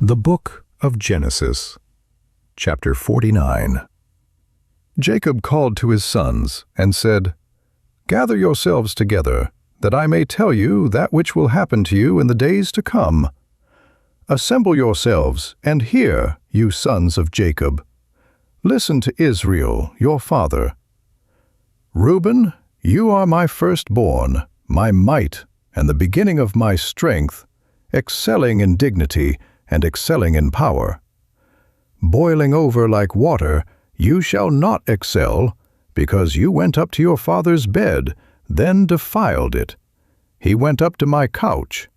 The Book of Genesis, chapter 49. Jacob called to his sons and said, "Gather yourselves together, that I may tell you that which will happen to you in the days to come. Assemble yourselves and hear, you sons of Jacob. Listen to Israel, your father. Reuben, you are my firstborn, my might, and the beginning of my strength, excelling in dignity and excelling in power. Boiling over like water, you shall not excel, because you went up to your father's bed, then defiled it. He went up to my couch.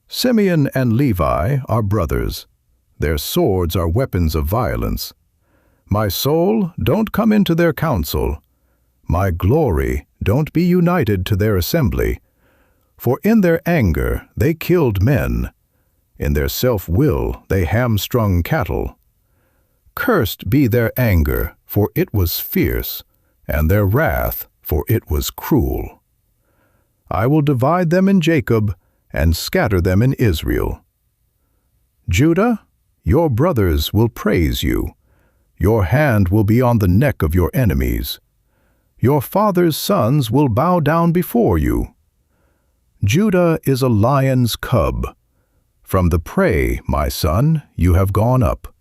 Simeon and Levi are brothers. Their swords are weapons of violence. My soul, don't come into their council. My glory, don't be united to their assembly. For in their anger they killed men. In their self-will they hamstrung cattle. Cursed be their anger, for it was fierce, and their wrath, for it was cruel. I will divide them in Jacob, and scatter them in Israel. Judah, your brothers will praise you. Your hand will be on the neck of your enemies. Your father's sons will bow down before you. Judah is a lion's cub. From the prey, my son, you have gone up.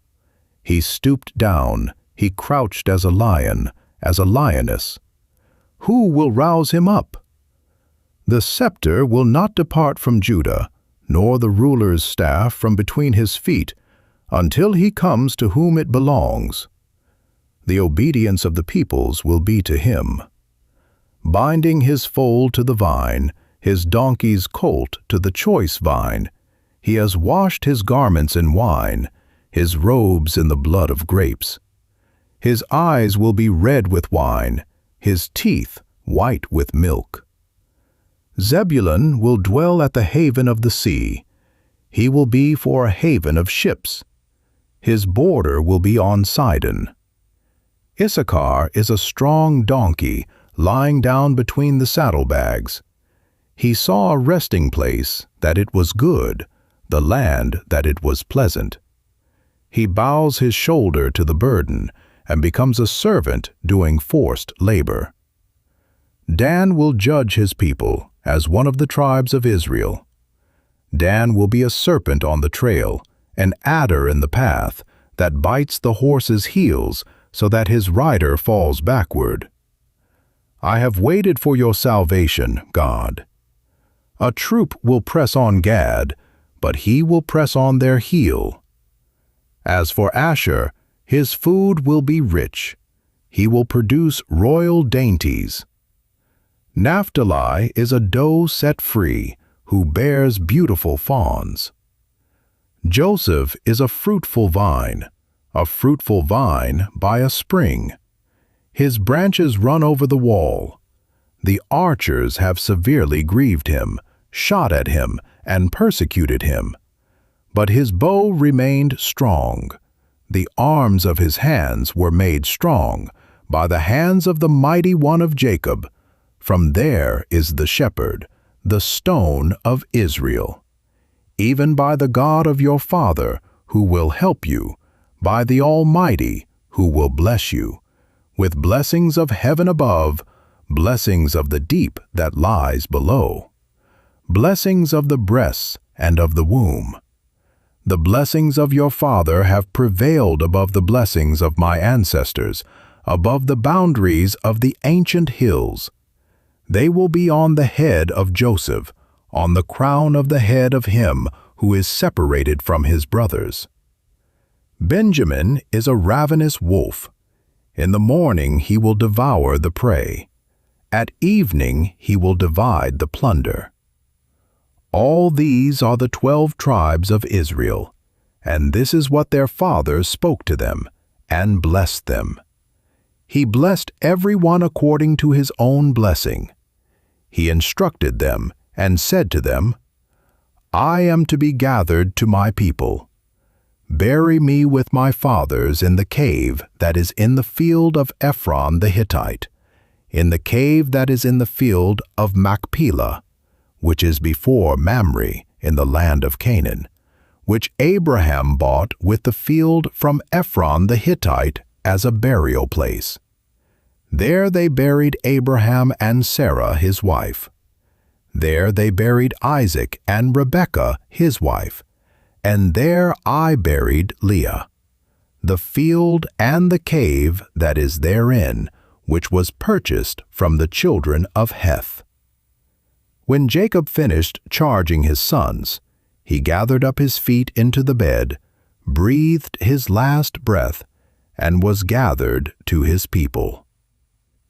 He stooped down, he crouched as a lion, as a lioness. Who will rouse him up? The scepter will not depart from Judah, nor the ruler's staff from between his feet, until he comes to whom it belongs. The obedience of the peoples will be to him. Binding his foal to the vine, his donkey's colt to the choice vine, he has washed his garments in wine, his robes in the blood of grapes. His eyes will be red with wine, his teeth white with milk. Zebulun will dwell at the haven of the sea. He will be for a haven of ships. His border will be on Sidon. Issachar is a strong donkey lying down between the saddlebags. He saw a resting place, that it was good, the land that it was pleasant. He bows his shoulder to the burden and becomes a servant doing forced labor. Dan will judge his people as one of the tribes of Israel. Dan will be a serpent on the trail, an adder in the path that bites the horse's heels so that his rider falls backward. I have waited for your salvation, God. A troop will press on Gad, but he will press on their heel. As for Asher, his food will be rich. He will produce royal dainties. Naphtali is a doe set free, who bears beautiful fawns. Joseph is a fruitful vine by a spring. His branches run over the wall. The archers have severely grieved him, shot at him, and persecuted him. But his bow remained strong. The arms of his hands were made strong by the hands of the mighty one of Jacob. From there is the shepherd, the stone of Israel. Even by the God of your father, who will help you, by the Almighty, who will bless you, with blessings of heaven above, blessings of the deep that lies below, blessings of the breasts and of the womb. The blessings of your father have prevailed above the blessings of my ancestors, above the boundaries of the ancient hills. They will be on the head of Joseph, on the crown of the head of him who is separated from his brothers. Benjamin is a ravenous wolf. In the morning he will devour the prey. At evening he will divide the plunder. All these are the 12 tribes of Israel, and this is what their father spoke to them, and blessed them. He blessed every one according to his own blessing. He instructed them, and said to them, I am to be gathered to my people. Bury me with my fathers in the cave that is in the field of Ephron the Hittite, in the cave that is in the field of Machpelah, which is before Mamre in the land of Canaan, which Abraham bought with the field from Ephron the Hittite as a burial place. There they buried Abraham and Sarah his wife. There they buried Isaac and Rebekah his wife, and there I buried Leah. The field and the cave that is therein, which was purchased from the children of Heth. When Jacob finished charging his sons, he gathered up his feet into the bed, breathed his last breath, and was gathered to his people.